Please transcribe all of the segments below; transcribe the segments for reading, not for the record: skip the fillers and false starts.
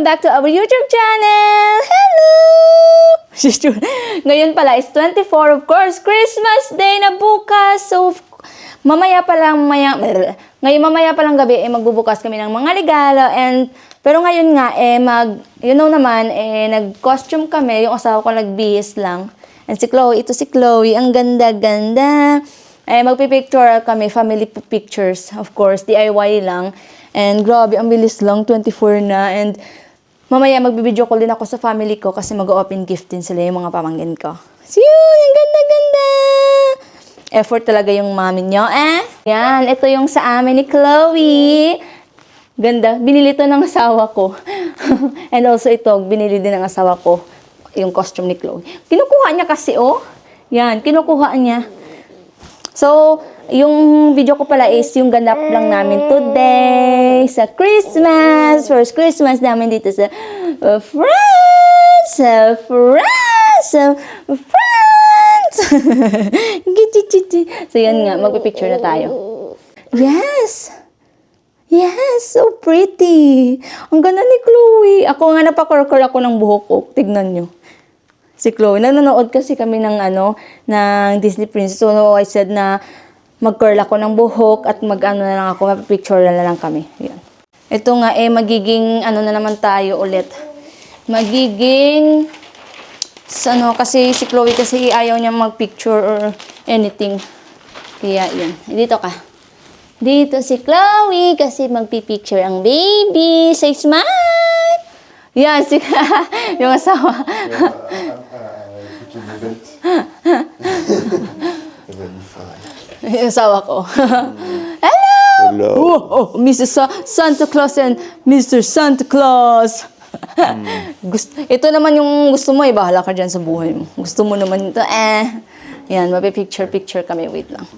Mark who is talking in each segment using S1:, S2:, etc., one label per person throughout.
S1: back to our YouTube channel! Hello! Ngayon pala is 24, of course, Christmas Day na bukas. So, mamaya pa lang gabi, magbubukas kami ng mga regalo. Pero ngayon nga, nag-costume kami. Yung asawa ko nagbihis lang. And si Chloe, ito si Chloe, ang ganda-ganda. Magpipicture kami, family pictures, of course, DIY lang. And grabe, ang bilis lang, 24 na. And mamaya magbibideo call din ako sa family ko kasi mag-open gift din sila yung mga pamangkin ko. So yun, ang ganda-ganda! Effort talaga yung mami nyo, Yan, ito yung sa amin ni Chloe. Ganda, binili to ng asawa ko. And also ito, binili din ng asawa ko, yung costume ni Chloe. Kinukuha niya kasi, Yan, kinukuha niya. So, yung video ko pala is yung ganap lang namin today sa Christmas. First Christmas namin dito sa France. So, yan nga. Magpipicture na tayo. Yes! Yes! So pretty! Ang ganda ni Chloe. Ako nga napakorkor ako ng buhok ko. Tignan nyo. Si Chloe. Nanonood kasi kami ng Disney Princess. So, I said na mag-curl ako ng buhok at na lang ako, mapipicture na lang kami. Yan. Ito nga, magiging, na naman tayo ulit. Magiging, kasi si Chloe kasi ayaw niya mag-picture or anything. Kaya, yan. Dito ka. Dito si Chloe kasi magpipicture ang baby. Say smile! Yan, yung asawa. Yung asawa ko. Hello!
S2: Hello!
S1: Mrs. Santa Claus and Mr. Santa Claus. Ito naman yung gusto mo, bahala ka dyan sa buhay mo. Gusto mo naman ito, Yan, mapipicture kami. Wait lang.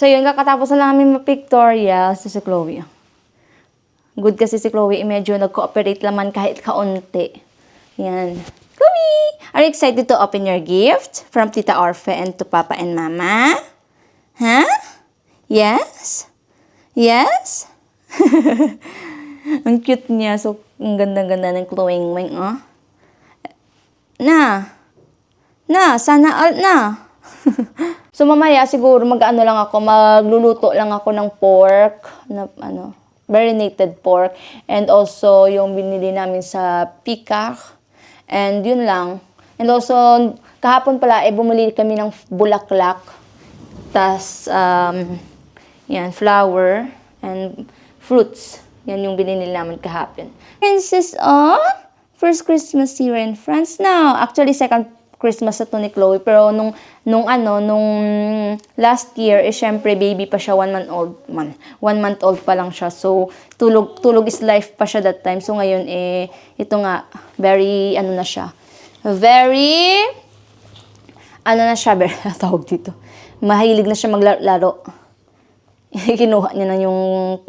S1: So yun, kakatapos na lang namin ma-pictorial si Chloe. Good kasi si Chloe, medyo nag-cooperate naman kahit kaunti. Yan. Chloe! Are you excited to open your gift from Tita Orfe and to Papa and Mama? Huh? Yes? Yes? Ang cute niya. So, ang ganda-ganda ng Chloe Wing, sana all na. So, mamaya siguro magluluto lang ako ng pork, marinated pork, and also yung binili namin sa Peacock, and yun lang. And also, kahapon pala, bumili kami ng bulaklak, tas, yan, flower, and fruits. Yan yung binili namin kahapon. Princess, first Christmas here in France now. Actually, second Christmas na to ni Chloe. Pero nung last year, syempre baby pa siya, 1 month old. 1 month old pa lang siya. So, tulog is life pa siya that time. So, ngayon, ito nga, very, na siya. Very, tawag dito. Mahilig na siya maglaro. Kinuha niya na yung,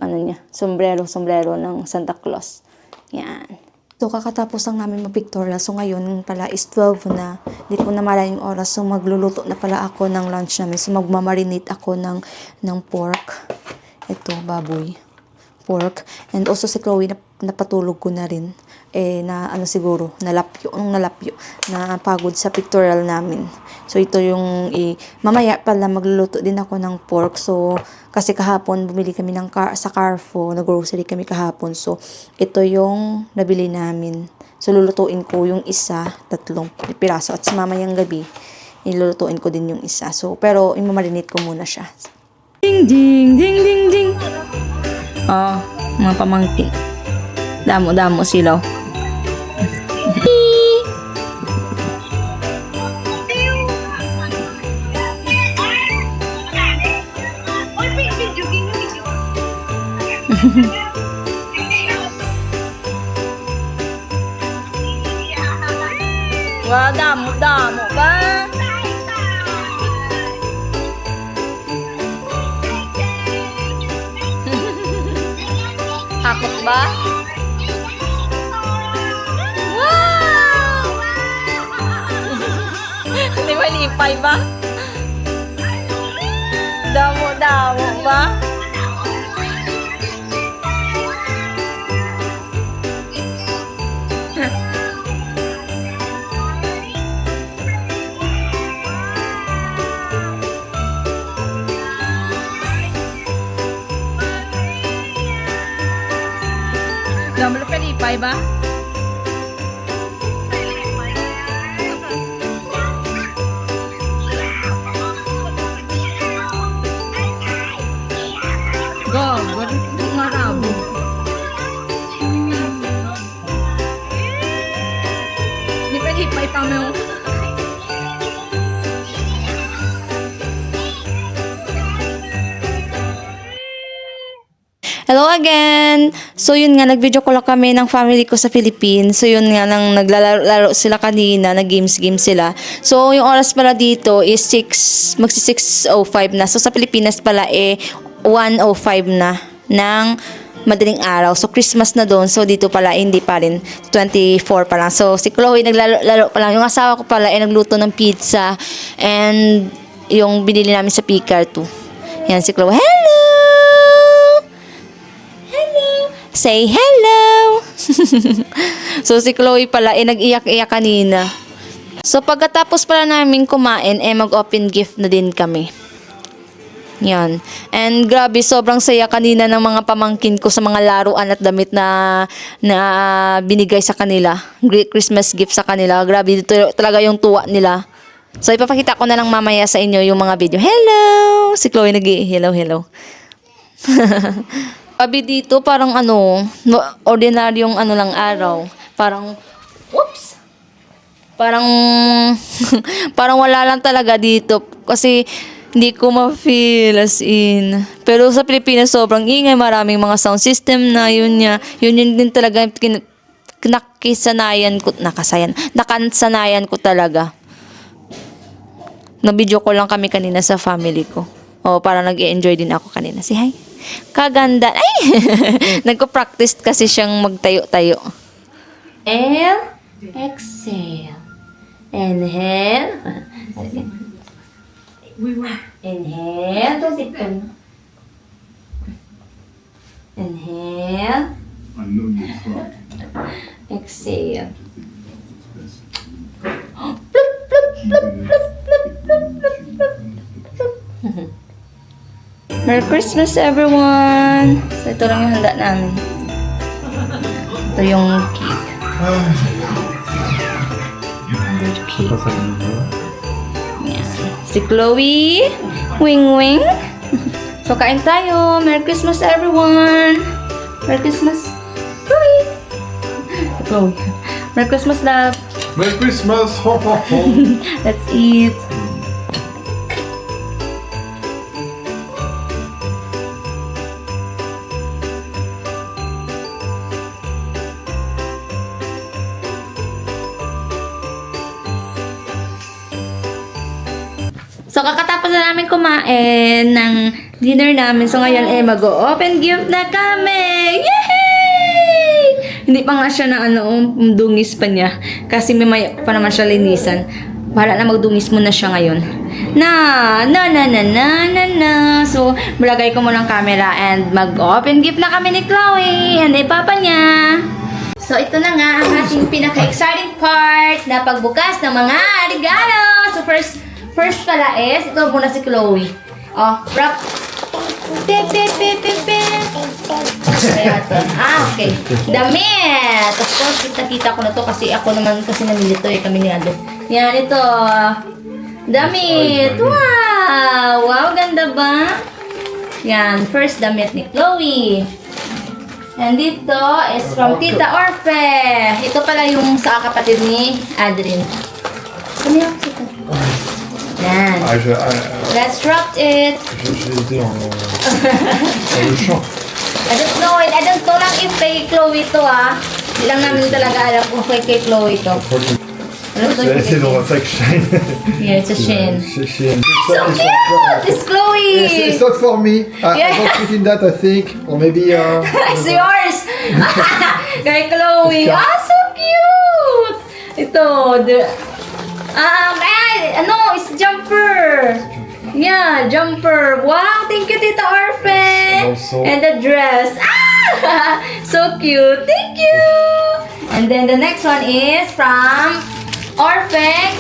S1: sombrero ng Santa Claus. Yan. So, kakatapos lang namin mag-pictorial. So, ngayon pala is 12 na. Hindi ko na malala yung oras. So, magluluto na pala ako ng lunch namin. So, magmamarinate ako ng pork. Ito, baboy. Pork. And also si Chloe, napatulog ko na rin. Na ano siguro, nalapyo. Na pagod sa pictorial namin. So, ito yung, mamaya pala magluluto din ako ng pork. So, kasi kahapon, bumili kami sa Carrefour, nag-grocery kami kahapon. So, ito yung nabili namin. So, lulutuin ko yung isa, 3 piraso. At sa mamayang gabi, ilulutuin ko din yung isa. So, pero, imamarinate ko muna siya. Ding, ding, ding, ding, ding. Oh, mga pamangkin. Damo sila. Wah, damo ba? Hakot ba? Wow! Di ba lipay ba? Damo ba? Damo na palipay ba? Gawad nga rabo. Di pa hipay pa mo. Hello again! So yun nga, nag-video call kami ng family ko sa Philippines. So yun nga, nang naglalaro sila kanina, nag-games sila. So yung oras pala dito is magsi 6:05 na. So sa Pilipinas pala 1:05 na ng madaling araw. So Christmas na doon. So dito pala hindi pa rin, 24 pa lang. So si Chloe naglalaro pa lang. Yung asawa ko pala nagluluto ng pizza and yung binili namin sa Picar 2. Yan si Chloe. Hello! Say hello! So, si Chloe pala, nag-iyak-iyak kanina. So, pagkatapos pala namin kumain, mag-open gift na din kami. Yan. And grabe, sobrang saya kanina ng mga pamangkin ko sa mga laruan at damit na binigay sa kanila. Christmas gift sa kanila. Grabe, dito talaga yung tuwa nila. So, ipapakita ko na lang mamaya sa inyo yung mga video. Hello! Si Chloe hello. Sabi dito, parang ordinaryong lang araw. Parang, whoops! Parang, parang wala lang talaga dito. Kasi, hindi ko ma-feel as in. Pero sa Pilipinas, sobrang ingay. Maraming mga sound system na yun din talaga nakasanayan ko talaga. Na-video ko lang kami kanina sa family ko. O, parang nag-enjoy din ako kanina. Say hi. Kaganda. Ay! Nagko-practice kasi siyang magtayo-tayo. Inhale. Exhale. Inhale. Inhale. Inhale. Exhale. Plup, plup, plup, plup, plup, plup, plup, plup. Merry Christmas everyone! So ito lang yung handa namin. Ito yung cake. Ito yung cake. Yan. Si Chloe. Wing. So kain tayo. Merry Christmas everyone! Merry Christmas. Chloe! Chloe. Merry Christmas, love.
S2: Merry Christmas! Ho, ho, ho!
S1: Let's eat. So, kakatapos na namin kumain ng dinner namin. So, ngayon mag-open gift na kami! Yay! Hindi pa nga siya na dungis pa niya. Kasi may pa naman siya linisan. Bahala na magdungis muna siya ngayon. Na. So, malagay ko muna ang camera and mag-open gift na kami ni Chloe and ni Papa niya. So, ito na nga ang ating pinaka-exciting part na pagbukas ng mga regalo. So, first pala is, ito muna si Chloe. Oh, wrap. Pip. Okay. Damit! Of course, kita ko na to kasi ako naman kasi namili to kami ni Ado. Yan, ito. Damit! Wow! Wow, ganda ba? Yan, first damit ni Chloe. And dito is from Tita Orfe. Ito pala yung sa kapatid ni Adrien. Ano yung ito? Yan. Let's wrap it.
S2: J'étais dans le champ.
S1: I don't know lang if kay Chloe to Hindi lang namin talaga alam kung kay Chloe to.
S2: C'est dans un sac Shine.
S1: Yeah, it's a Shein.
S2: Shein.
S1: So cute! It's Chloe!
S2: It's not for me. I
S1: Yeah.
S2: don't fit in that, I think. Or maybe...
S1: It's yours! Kay Chloe. So cute! Ito, it's jumper. Yeah, jumper. Wow, thank you, Tita Orfe.
S2: Also-
S1: And the dress. So cute. Thank you. And then the next one is from Orfe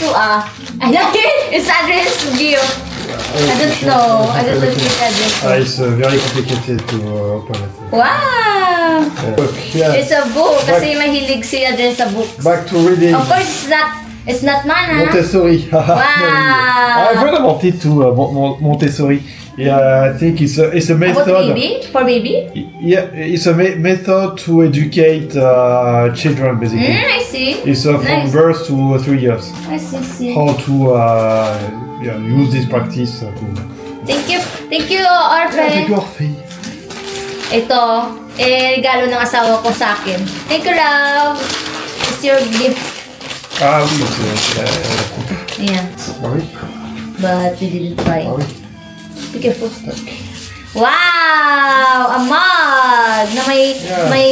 S1: to I like it. It's Adrian's gift. I don't know if it's Adrian's.
S2: It's very complicated to open it.
S1: Wow!
S2: Look, yeah.
S1: It's a book kasi mahilig si Adrian sa books.
S2: Back to reading.
S1: Of course, it's not mine,
S2: Montessori.
S1: Wow.
S2: I've read about it too, Montessori. Yeah, I think it's a
S1: About
S2: method.
S1: baby? For baby?
S2: Yeah, it's a method to educate children, basically.
S1: I see.
S2: It's from
S1: Nice.
S2: birth to 3 years.
S1: I see.
S2: How to use this practice.
S1: Thank you, Orfe. Ito, regalo ng asawa ko sa akin. Thank you, love. It's your gift.
S2: Ah oui, c'est...
S1: Ayan.
S2: Ah oui,
S1: But we didn't try.
S2: ah oui.
S1: Be careful. Wow! A mug na
S2: Yeah.
S1: may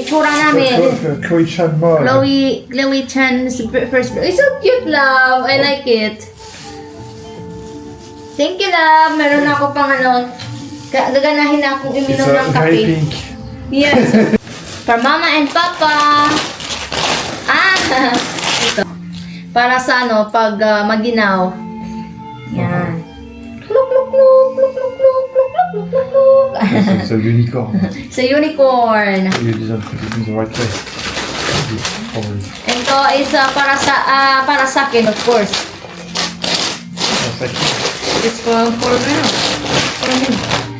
S1: itsura namin.
S2: Chloe Chan mug.
S1: Chloe Chan's first. It's so cute, love. I like it. Thank you, love. Meron ako pang gaganahin na akong
S2: It's
S1: uminom ng
S2: very
S1: kape.
S2: pink.
S1: Yes. For Mama and Papa. Ito. Para sa pag maginaw. Yan. Kluk, kluk, kluk, kluk, kluk, kluk, kluk, kluk, kluk, kluk, kluk.
S2: It's a unicorn.
S1: Sa unicorn.
S2: You didn't put it in the right place. Probably.
S1: Ito is para sa akin, of course. It's for me.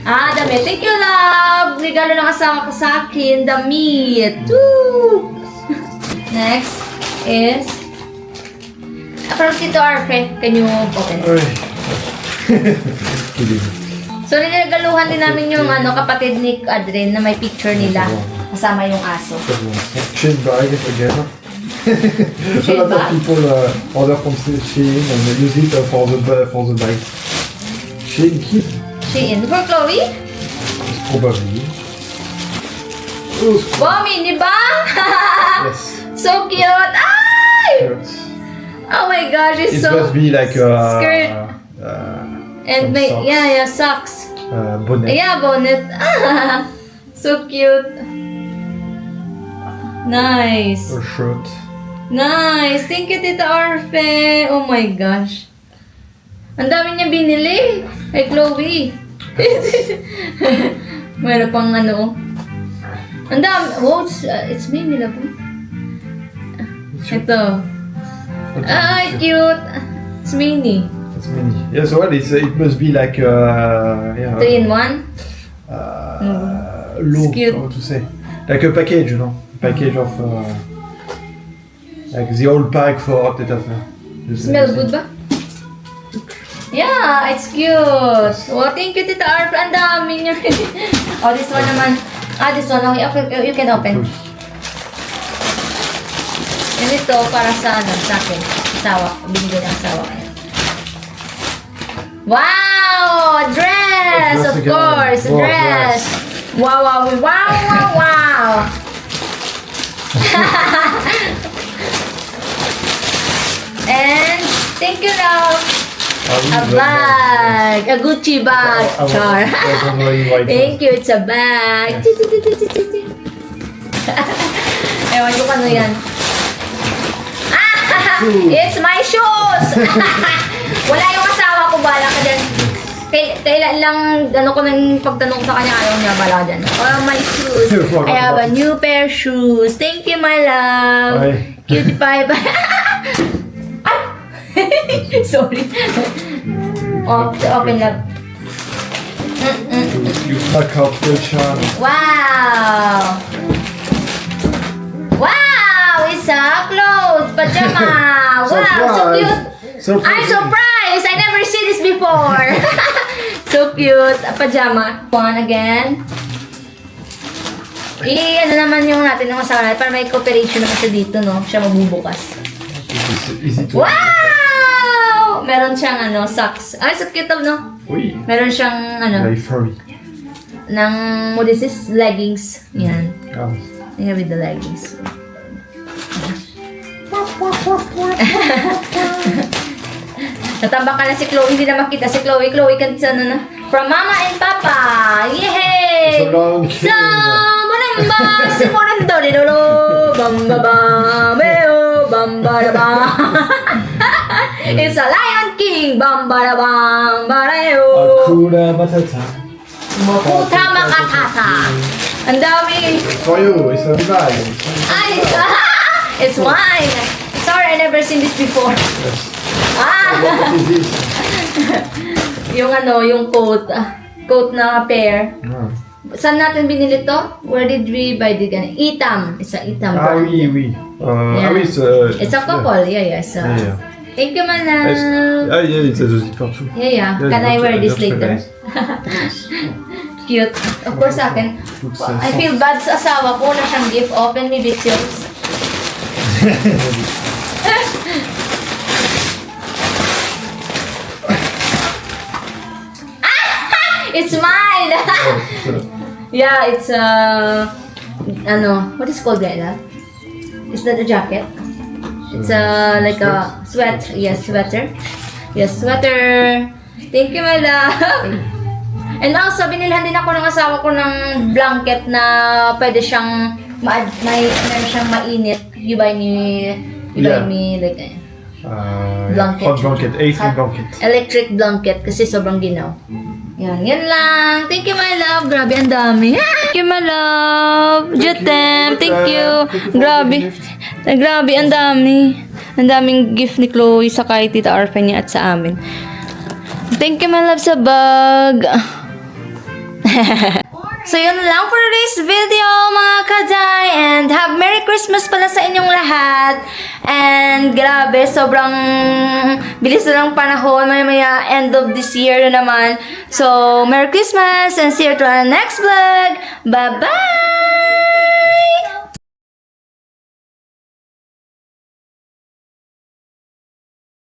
S1: Damit. Thank you, love. Regalo ng asawa ko sa akin. Damit. Woo! Next is from Tito Arfe. Can you open it?
S2: Oui. Kidding.
S1: So, niregaluhan din namin yung kapatid ni Adrien na may picture nila. Kasama yung aso.
S2: Shein bag again. A
S1: Shein
S2: lot of
S1: bag?
S2: people order from Shein and they use it for the bag. Shein kit,
S1: Shein. For Chloe?
S2: probably.
S1: Wow, mini ba?
S2: Yes.
S1: So cute! Ay! Oh my gosh, it's
S2: It
S1: so
S2: must be like
S1: skirt. And
S2: some
S1: may,
S2: socks.
S1: socks.
S2: Bonnet.
S1: Yeah, bonnet. So cute. Nice.
S2: A shirt.
S1: Nice. Thank you, Tita Orfe. Oh my gosh. Ang dami niya binili. Kay Chloe. Meron pang Ang dami. Wow, it's mini na po. Ito. Ay, cute. It's mini.
S2: It's mini. Yes, well, it must be like
S1: 3 in 1.
S2: low,
S1: cute.
S2: how to say? Like a package, you know? Package of like the whole pack for etc.
S1: Smell good ba? Yeah, it's cute. Oh, thank you, Tita Arp. Ang dami niya. Oh, this one naman. This one. Okay, you can open. And ito, para sa akin. Asawa. Binigay ng asawa ko. Wow! A dress!
S2: Dress
S1: Of
S2: again.
S1: course! A
S2: Wow,
S1: dress! Wow! And thank you, love. A
S2: Ah
S1: bag. A Gucci bag. Char. Thank you, it's a bag. Ewan ko ano yan. It's my shoes! Wala yung asawa ko, bala ka dyan. Kailan lang, ano ko nang pagtanong sa kanya, ayaw niya, bala ka dyan. Oh, my shoes. I have a new pair of shoes. Thank you, my love.
S2: Ay.
S1: Cutie pie. Ay! Sorry. Open love.
S2: You pack up the charm.
S1: Wow! Wow! It's a clothes pajama! Wow! So cute!
S2: Surprise.
S1: I'm surprised! I never seen this before! So cute! A pajama. One again. Ano naman yung natin ng masawa natin para may cooperation naman siya dito, no? Siya magbubukas.
S2: Is it
S1: Wow! Meron siyang socks. Ay, so cute, no?
S2: Oui.
S1: Meron siyang
S2: Very furry.
S1: ng what is this? Leggings. Yan.
S2: Ah.
S1: Here with the leggings. Natambak ka na si Chloe, hindi na makita si Chloe. Chloe kan sa na. From Mama and Papa! Yay!
S2: It's a long
S1: Sa Monamba! Si Monando! Didolo! Bamba ba! Meo! Bamba da ba! It's a Lion King! Bamba da ba! Bareo!
S2: Hakuna Matata.
S1: Maputa makatata! Ang dami!
S2: For you, it's a bag.
S1: Ay! It's mine! Sorry, I never seen this before.
S2: Yes.
S1: Ah!
S2: What is this?
S1: Yung yung coat. Coat na pair.
S2: Ah.
S1: Saan natin binili to? Where did we buy it? Itam. It's a Itam
S2: Ah
S1: brand.
S2: oui, oui.
S1: Yeah.
S2: Ah oui,
S1: It's a couple. Yeah. So.
S2: Yeah.
S1: Thank you, Mana.
S2: Ah, yeah, it's a zipper too.
S1: Yeah.
S2: Yeah,
S1: Can I wear this
S2: that's
S1: later?
S2: nice.
S1: Cute. Of course, sa akin.
S2: Looks
S1: I feel bad sa asawa ko na siyang gift. Open me, big yours. It's mine! Yeah, it's what is called that? Is that a jacket? It's like a sweater. Yes, sweater. Yes, sweater. Thank you, my love. And also, binilhan din ako ng asawa ko ng blanket na pwede siyang meron siyang mainit. You buy me like blanket.
S2: Hot blanket, AC blanket.
S1: Electric blanket kasi sobrang ginaw. Yan lang. Thank you, my love. Grabe, ang dami. Thank you, my love. Jutem, thank you. Grabe. Grabe, ang dami. Ang daming gift ni Chloe sa kay Tita Arfa niya at sa amin. Thank you, my love, sa bag. So, yun lang for today's video, mga kaday. And have Merry Christmas pala sa inyong lahat. And grabe, sobrang bilis na ng panahon. Maya end of this year na naman. So, Merry Christmas and see you to our next vlog. Bye-bye!